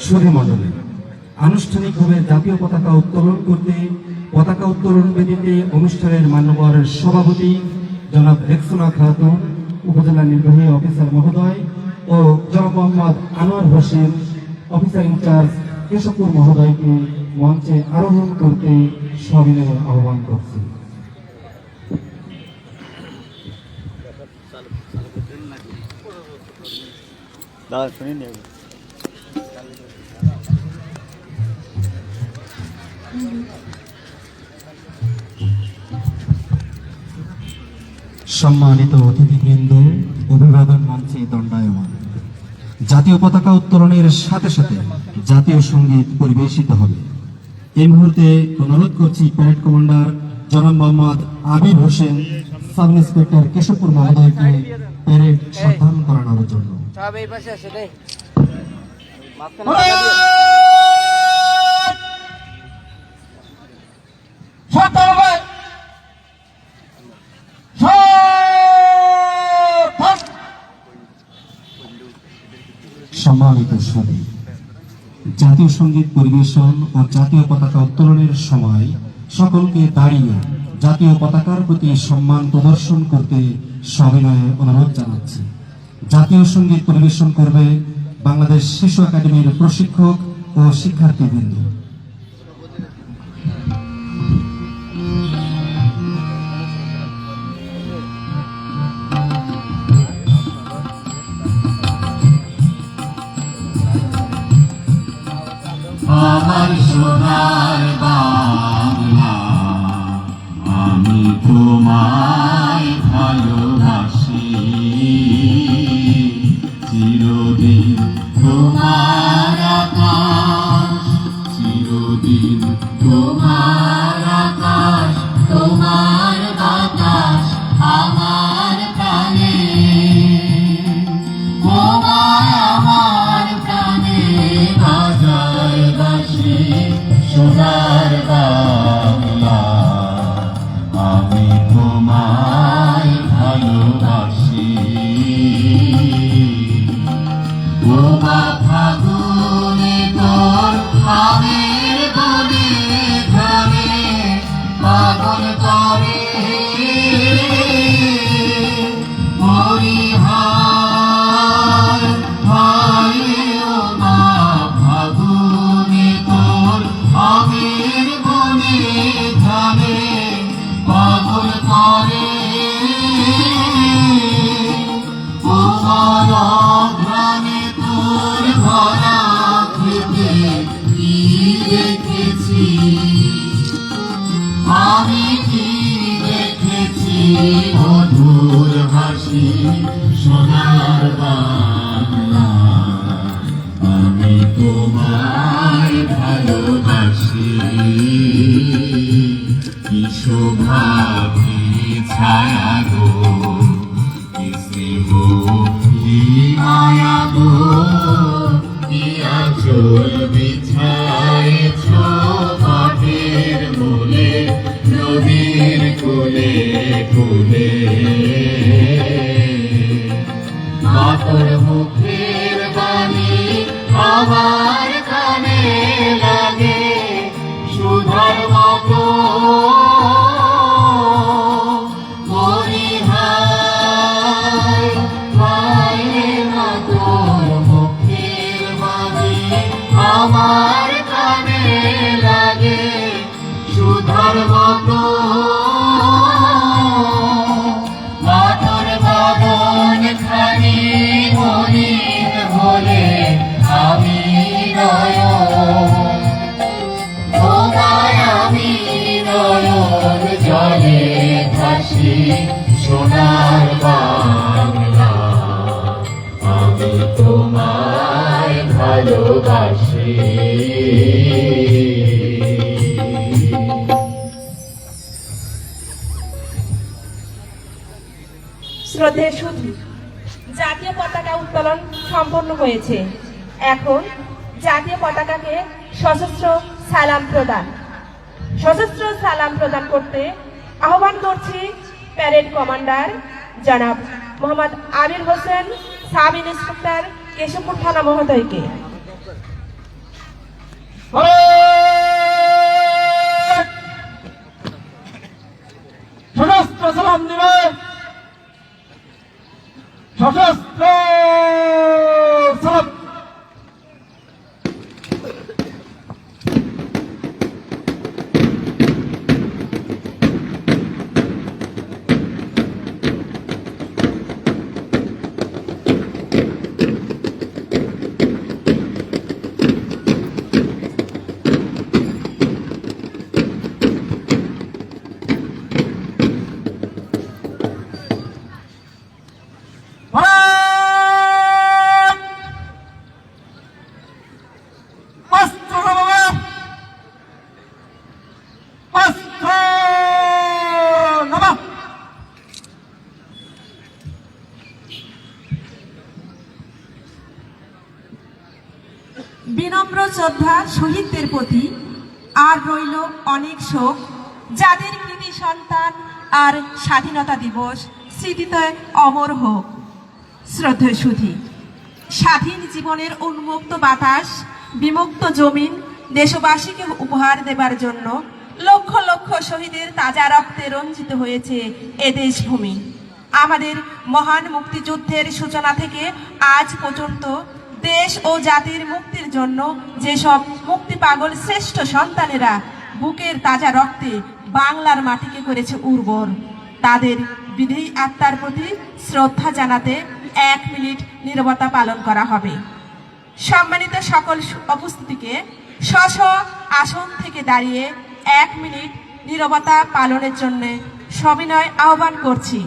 সুধী মণ্ডলী, আনুষ্ঠানিকভাবে জাতীয় পতাকা উত্তোলন করতে পতাকা উত্তোলন বেদিতে অনুষ্ঠানের মান্যবর সভাপতি জনাব রেক্সোনা খাতুন, উপজেলা নির্বাহী অফিসার মহোদয় ও জনাব মোহাম্মদ আনোয়ার হোসেন, অফিসার ইনচার্জ কেশবপুর মহোদয়কে মঞ্চে আরোহণ করতে সবিনয়ে আহ্বান করছি। সম্মানিত অতিথিবৃন্দ, অভিবাদন মঞ্চে দণ্ডায়মান। জাতীয় পতাকা উত্তোলনের সাথে সাথে জাতীয় সঙ্গীত পরিবেশিত হবে। এই মুহূর্তে অনুরোধ করছি প্যারেড কমান্ডার জনাব মোহাম্মদ আবির হোসেন, সাব ইন্সপেক্টর কেশবপুর মহোদয়কে প্যারেড সম্পাদন করানোর জন্য। সম্মানিত সবাই, জাতীয় সঙ্গীত পরিবেশন ও জাতীয় পতাকা উত্তোলনের সময় সকলকে দাঁড়িয়ে জাতীয় পতাকার প্রতি সম্মান প্রদর্শন করতে সবিনয়ে অনুরোধ জানাচ্ছি। জাতীয় সঙ্গীত পরিবেশন করবে বাংলাদেশ শিশু একাডেমির প্রশিক্ষক ও শিক্ষার্থীবৃন্দ। আমার সোনার বাংলা, আমি তোমায় ভালোবাসি, চিরদিন তোমার আকাশ, চিরদিন তোমার আকাশ, তোমার বাতাস আমার প্রাণে, আমার প্রাণে বাজায় বাঁশি সোনার বাংলা, আমি তোমায় ভালোবাসি। ও মা ফাগুনে তোর আমের বনে ঘরে পাগল করে হরিহার হায়, ও মা ফাগুনে তোর আমের বনে ঘরে পাগল করে, ও ঘ্রাণে তোর ভরা খেতে কি দেখেছি, আমি কি দেখেছি, মধুর হাসি সোনার বাংলা, আমি তোমায় ভালোবাসি। কি শোভা কি ছায়া গো, কি স্নেহ কি মায়া গো, কি আঁচল বিছায়েছ মাঠের মূলে নদীর কোলে কোলে, মাতর মুখের বাণী আমার কানে লাগে সুধার মতো, হরিহায় হায়, মাতর মুখের বাণী আমার কানে লাগে সুধার মতো, মাতর বাদন খানি মনির বলে আমি নয়ন, তোমায় আমি নয়ন জলে ভাসি সোনার বাংলা, আমি তোমায় ভালোবাসি। শ্রদ্ধেয় সুধী, জাতীয় পতাকা উত্তোলন সম্পন্ন হয়েছে। এখন জাতীয় পতাকাকে সশস্ত্র সালাম প্রদান করতে আহ্বান করছি প্যারেড কমান্ডার জনাব মোহাম্মদ আবির হোসেন, সাব ইন্সপেক্টর কেশবপুর থানা মহোদয়কে। সশস্ত্র সালাম দিবে, সশস্ত্র সালাম। বিনম্র শ্রদ্ধা শহীদদের প্রতি, আর রইল অনেক শোক যাদের কৃতি সন্তান আর স্বাধীনতা দিবস স্মৃতিতে অমর হোক। শ্রদ্ধেয় সুধী, স্বাধীন জীবনের উন্মুক্ত বাতাস, বিমুক্ত জমিন দেশবাসীকে উপহার দেবার জন্য লক্ষ লক্ষ শহীদের তাজা রক্তে রঞ্জিত হয়েছে এ দেশভূমি। আমাদের মহান মুক্তিযুদ্ধের সূচনা থেকে আজ পর্যন্ত দেশ ও জাতির মুক্তির জন্য যেসব মুক্তি পাগল শ্রেষ্ঠ সন্তানেরা বুকের তাজা রক্তে বাংলার মাটিকে করেছে উর্বর, তাদের বিদেয়ী আত্মার প্রতি শ্রদ্ধা জানাতে 1 মিনিট নীরবতা পালন করা হবে। সম্মানিত সকল উপস্থিতিকে স্ব আসন থেকে দাঁড়িয়ে 1 মিনিট নীরবতা পালনের জন্য সবিনয় আহ্বান করছি।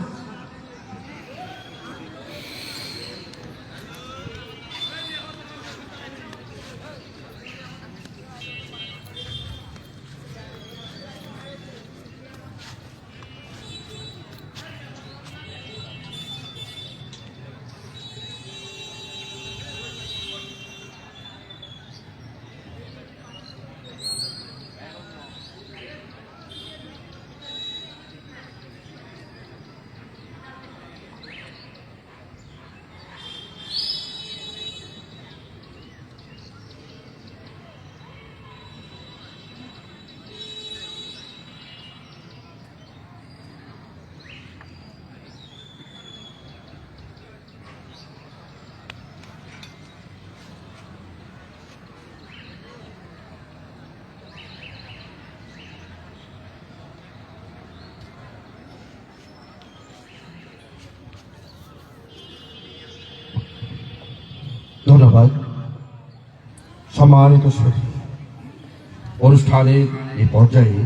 ধন্যবাদ। সম্মানিত সুধী, অনুষ্ঠানের এই পর্যায়ে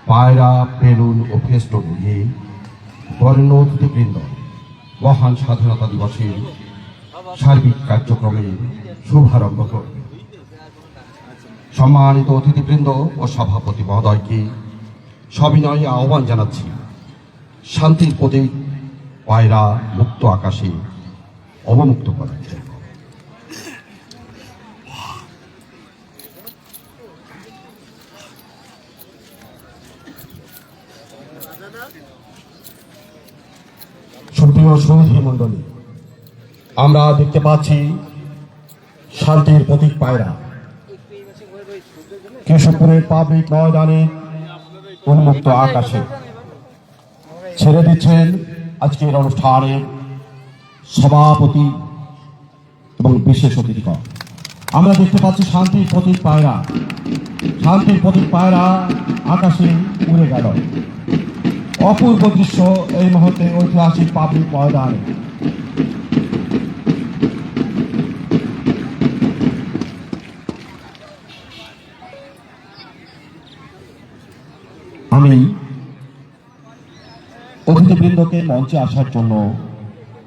পায়রা, বেলুন ও ফেস্টুন নিয়ে বরেণ্য অতিথিবৃন্দ মহান স্বাধীনতা দিবসের সার্বিক কার্যক্রমের শুভারম্ভ করবে। সম্মানিত অতিথিবৃন্দ ও সভাপতি মহোদয়কে সবিনয়ে আহ্বান জানাচ্ছি শান্তির প্রতীক পায়রা মুক্ত আকাশে অবমুক্ত করার জন্য। সুপ্রিয় সুধী মণ্ডলী, আমরা দেখতে পাচ্ছি শান্তির প্রতীক পায়রা কেশবপুরের পাবলিক ময়দানে উন্মুক্ত আকাশে ছেড়ে দিচ্ছেন আজকের অনুষ্ঠানের সভাপতি এবং বিশেষ অতিথিগণ। আমরা দেখতে পাচ্ছি শান্তির প্রতীক পায়রা, শান্তির প্রতীক পায়রা আকাশে উড়ে গেল। অপূর্ব দৃশ্য এই মুহূর্তে ঐতিহাসিক পাবলিক ময়দানে। আমি অতিথিবৃন্দকে মঞ্চে আসার জন্য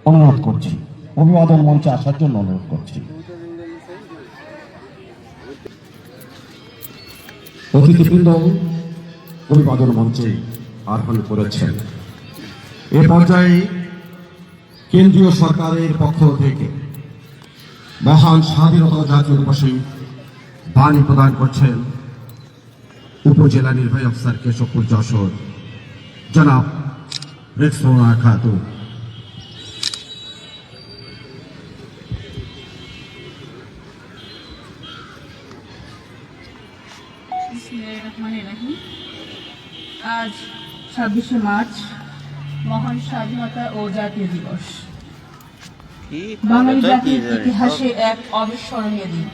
অনুরোধ করছি, অভিবাদন মঞ্চে আসার জন্য অনুরোধ করছি। অতিথিবৃন্দ অভিবাদন মঞ্চে আহ্বান করেছেন। এ পর্যায়ে কেন্দ্রীয় সরকারের পক্ষ থেকে মহান স্বাধীনতা জাতীয় দিবসে বাণী প্রদান করছেন উপজেলা নির্বাহী অফিসার কেশবপুর যশোর জনাব রেক্সোনা খাতুন। বিসমিল্লাহিররহমানিররহিম। আজ 26শে মার্চ মহান স্বাধীনতা ও জাতীয় দিবস। বাঙালি জাতির ইতিহাসে এক অবিস্মরণীয় দিন।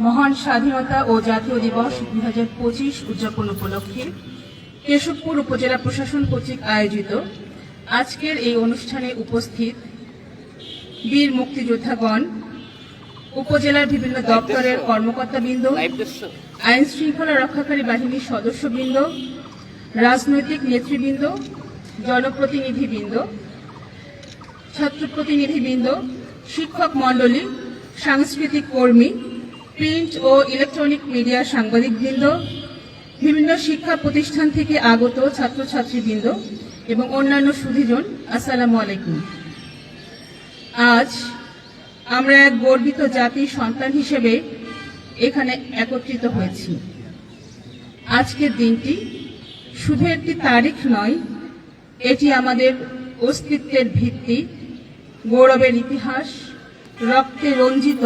মহান স্বাধীনতা ও জাতীয় দিবস 2025 উদযাপন উপলক্ষে কেশবপুর উপজেলা প্রশাসন কর্তৃক আয়োজিত আজকের এই অনুষ্ঠানে উপস্থিত বীর মুক্তিযোদ্ধাগণ, উপজেলার বিভিন্ন দপ্তরের কর্মকর্তাবৃন্দ, আইন শৃঙ্খলা রক্ষাকারী বাহিনীর সদস্যবৃন্দ, রাজনৈতিক নেতৃবৃন্দ, জনপ্রতিনিধিবৃন্দ, ছাত্র প্রতিনিধিবৃন্দ, শিক্ষক মণ্ডলী, সাংস্কৃতিক কর্মী, প্রিন্ট ও ইলেকট্রনিক মিডিয়া সাংবাদিকবৃন্দ, বিভিন্ন শিক্ষা প্রতিষ্ঠান থেকে আগত ছাত্রছাত্রীবৃন্দ এবং অন্যান্য সুধীজন, আসসালামু আলাইকুম। আজ আমরা এক গর্বিত জাতির সন্তান হিসেবে এখানে একত্রিত হয়েছি। আজকের দিনটি শুধু একটি তারিখ নয়, এটি আমাদের অস্তিত্বের ভিত্তি, গৌরবের ইতিহাস, রক্তে রঞ্জিত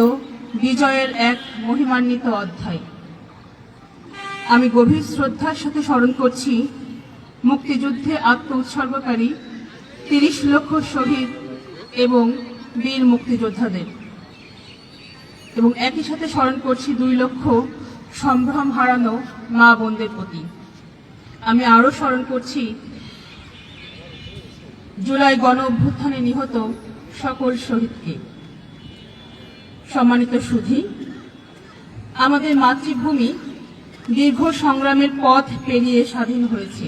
বিজয়ের এক মহিমান্বিত অধ্যায়। আমি গভীর শ্রদ্ধার সাথে স্মরণ করছি মুক্তিযুদ্ধে আত্ম উৎসর্গকারী 30 লক্ষ শহীদ এবং বীর মুক্তিযোদ্ধাদের, এবং একই সাথে স্মরণ করছি 2 লক্ষ সম্ভ্রম হারানো মা বোনদের প্রতি। আমি আরও স্মরণ করছি জুলাই গণ অভ্যুত্থানে নিহত সকল শহীদকে। সম্মানিত সুধী, আমাদের মাতৃভূমি দীর্ঘ সংগ্রামের পথ পেরিয়ে স্বাধীন হয়েছে।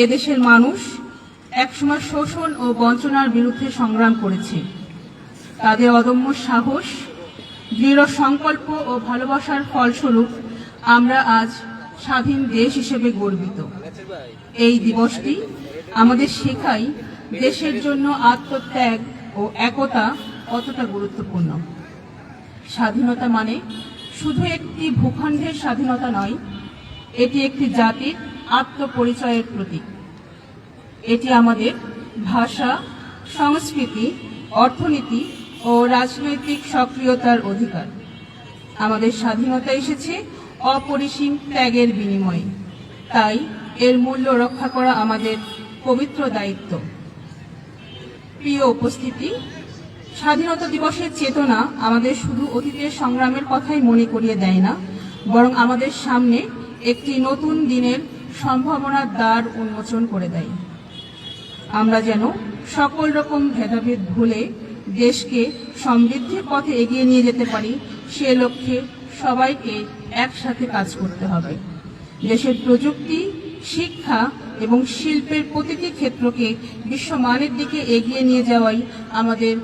এদেশের মানুষ একসময় শোষণ ও বঞ্চনার বিরুদ্ধে সংগ্রাম করেছে। তাদের অদম্য সাহস, দৃঢ় সংকল্প ও ভালোবাসার ফলস্বরূপ আমরা আজ স্বাধীন দেশ হিসেবে গর্বিত। এই দিবসটি আমাদের শেখায় দেশের জন্য আত্মত্যাগ ও একতা কতটা গুরুত্বপূর্ণ। স্বাধীনতা মানে শুধু একটি ভূখণ্ডের স্বাধীনতা নয়, এটি একটি জাতির আত্মপরিচয়ের প্রতীক। এটি আমাদের ভাষা, সংস্কৃতি, অর্থনীতি ও রাজনৈতিক সক্রিয়তার অধিকার। আমাদের স্বাধীনতা এসেছে অপরিসীম ত্যাগের বিনিময়ে, তাই এর মূল্য রক্ষা করা আমাদের পবিত্র দায়িত্ব। প্রিয় উপস্থিতি, স্বাধীনতা দিবসের চেতনা আমাদের শুধু অতীতের সংগ্রামের কথাই মনে করিয়ে দেয় না, বরং আমাদের সামনে একটি নতুন দিনের সম্ভাবনার দ্বার উন্মোচন করে দেয়। আমরা যেন সকল রকম ভেদাভেদ ভুলে দেশকে সমৃদ্ধির পথে এগিয়ে নিয়ে যেতে পারি, সে লক্ষ্যে সবাইকে একসাথে কাজ করতে হবে। দেশের প্রযুক্তি, শিক্ষা এবং শিল্পের প্রতিটি ক্ষেত্রকে বিশ্বমানের দিকে এগিয়ে নিয়ে যাওয়াই আমাদের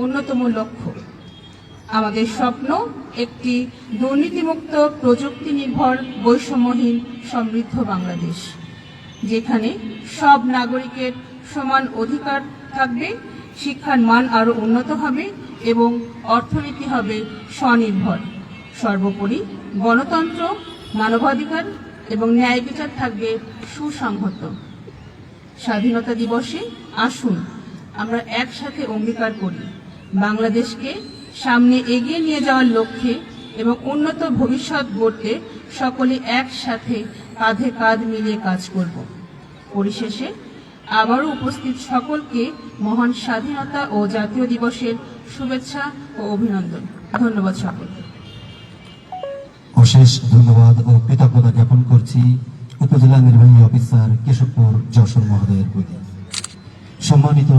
অন্যতম লক্ষ্য। আমাদের স্বপ্ন একটি দুর্নীতিমুক্ত, প্রযুক্তি নির্ভর, বৈষম্যহীন, সমৃদ্ধ বাংলাদেশ, যেখানে সব নাগরিকের সমান অধিকার থাকবে, শিক্ষার মান আরও উন্নত হবে এবং অর্থনীতি হবে স্বনির্ভর। সর্বোপরি গণতন্ত্র, মানবাধিকার এবং ন্যায় বিচার থাকবে সুসংহত। স্বাধীনতা দিবসে আসুন আমরা একসাথে অঙ্গীকার করি বাংলাদেশকে সামনে এগিয়ে নিয়ে যাওয়ার লক্ষ্যে এবং উন্নত ভবিষ্যৎ গড়তে সকলে একসাথে কাঁধে কাঁধ মিলিয়ে কাজ করব। পরিশেষে আবারও উপস্থিত সকলকে মহান স্বাধীনতা ও জাতীয় দিবসের শুভেচ্ছা ও অভিনন্দন। ধন্যবাদ সকলকে। অশেষ ধন্যবাদ ও কৃতজ্ঞতা জ্ঞাপন করছি উপজেলা নির্বাহী অফিসার কেশবপুর যশোর মহোদয়ের প্রতি। সম্মানিত